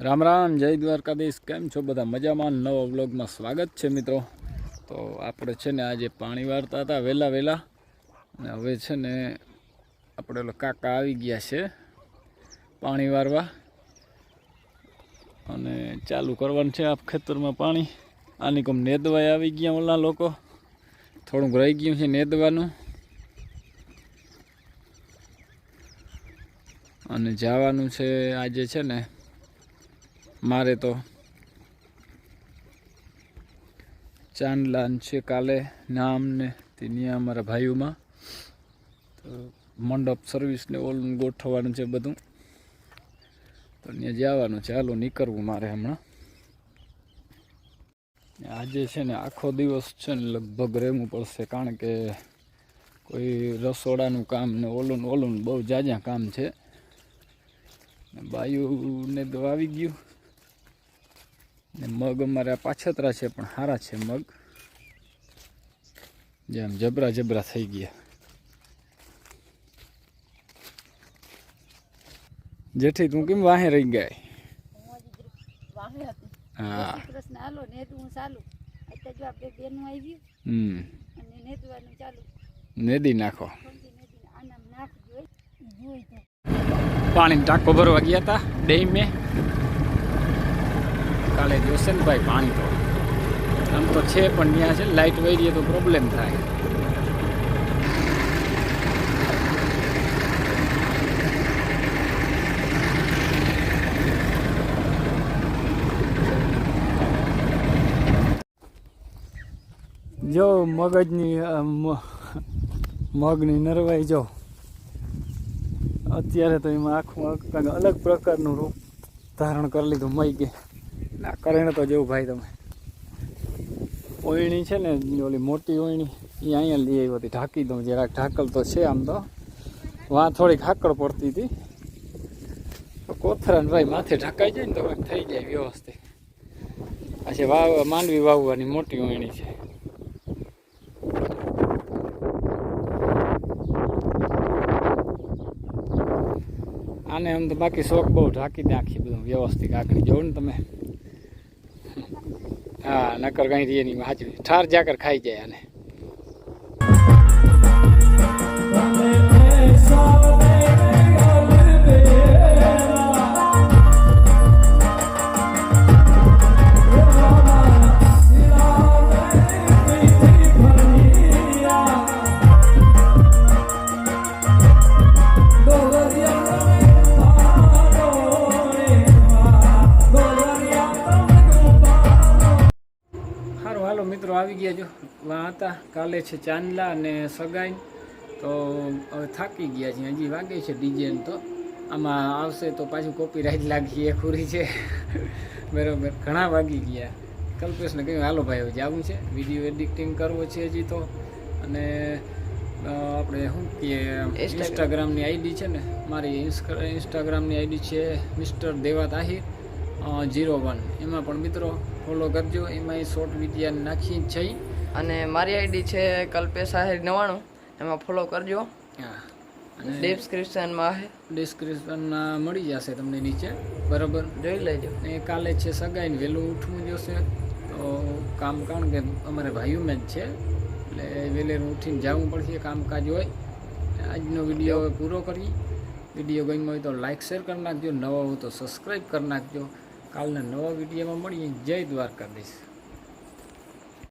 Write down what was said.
રામ રામ, જય દ્વારકાધીશ। કેમ છો બધા? મજામાં? નવા વ્લોગમાં સ્વાગત છે મિત્રો। તો આપણે છે ને આજે પાણી વાળતા હતા વહેલા અને હવે છે ને આપણે કાકા આવી ગયા છે પાણી વાળવા અને ચાલુ કરવાનું છે આ ખેતરમાં પાણી। આની કોમ નેદવાય આવી ગયા ઓલા લોકો, થોડુંક રહી ગયું છે નેદવાનું અને જવાનું છે આજે છે ને મારે તો ચાંદલાન છે કાલે નામ ને ત્યાં અમારા ભાઈઓમાં તો મંડપ સર્વિસ ને ઓલું ગોઠવવાનું છે બધું, તો ત્યાં જવાનું છે। હાલો નીકળવું મારે હમણાં। આજે છે ને આખો દિવસ છે ને લગભગ રહેવું પડશે, કારણ કે કોઈ રસોડાનું કામ ને ઓલું બહુ જાજા કામ છે। બાયુને તો આવી ગયું ને મગ અમારે પાછતરા છે પણ સારા છે મગ, જેમ જબરા થઈ ગયા। જેઠી તું કેમ વાહે રહી ગયા? હા નેદી નાખો। પાણી ટાંકો ભરવા ગયા હતા ડેમે, કાલે જોશે ને ભાઈ પાણી તો આમ તો છે પણ ત્યાં છે લાઇટ વહી રહી તો પ્રોબ્લેમ થાય। જો મગજની મગની નરવાઈ જો અત્યારે તો એમાં આખું અલગ પ્રકારનું રૂપ ધારણ કરી લીધું મઈ કે ના કરે તો જેવું ભાઈ તમે ઓયણી છે ને ઓલી મોટી ઓયણી એ અહીંયા લઈ આવી હતી, ઢાંકી દઉં જરાક, ઢાંકલ તો છે આમ તો, વાં થોડીક હાકડ પડતી હતી તો કોથરાને ભાઈ માથે ઢાંકાઈ જાય ને તો થઈ જાય વ્યવસ્થિત। પછી માંડવી વાવવાની મોટી ઓયણી છે। આને આમ તો બાકી શોખ બહુ ઢાંકી નાખી બધું વ્યવસ્થિત આકડી જોવું ને તમે। હા નકર કઈ રીએ નહીં, હાજરી ઠાર જાકર ખાઈ જાય આને। હાલો મિત્રો આવી ગયા, જો વાં હતા કાલે છે ચાંદલા અને સગાઈ, તો હવે થાકી ગયા છે, હજી વાગે છે ડીજે તો આમાં આવશે તો પાછું કોપીરાઇટ લાગી એ ખુરી છે બરાબર, ઘણા વાગી ગયા। કલ્પેશને કહ્યું હાલો ભાઈ હવે જવું છે, વિડીયો એડિટિંગ કરવો છે હજી તો, અને આપણે શું કહીએ ઇન્સ્ટાગ્રામની આઈડી છે ને મારી, ઇન્સ્ટાગ્રામની આઈડી છે મિસ્ટર દેવાત આહિર 01, એમાં પણ મિત્રો ફોલો કરજો, એમાં શોર્ટ વિડીયો નાખી છે। અને મારી આઈડી છે કલ્પેશ આહિર 99, એમાં ફોલો કરજો। હા અને ડિસ્ક્રિપ્શનમાં મળી જશે તમને નીચે, બરાબર, જોઈ લેજો। એ કાલે છે સગાઈને વહેલું ઉઠવું જોશે, તો કામ કારણ કે અમારે ભાઈઓમાં જ છે એટલે વહેલેરું ઉઠીને જવું પડશે, કામકાજ હોય। આજનો વિડીયો હવે પૂરો કરી, વિડીયો ગમ્યો હોય તો લાઇક શેર કરી નાખજો, નવા હોય તો સબસ્ક્રાઈબ કરી નાખજો। કાલના નવા વિડીયોમાં મળીએ। જય દ્વારકાધીશ।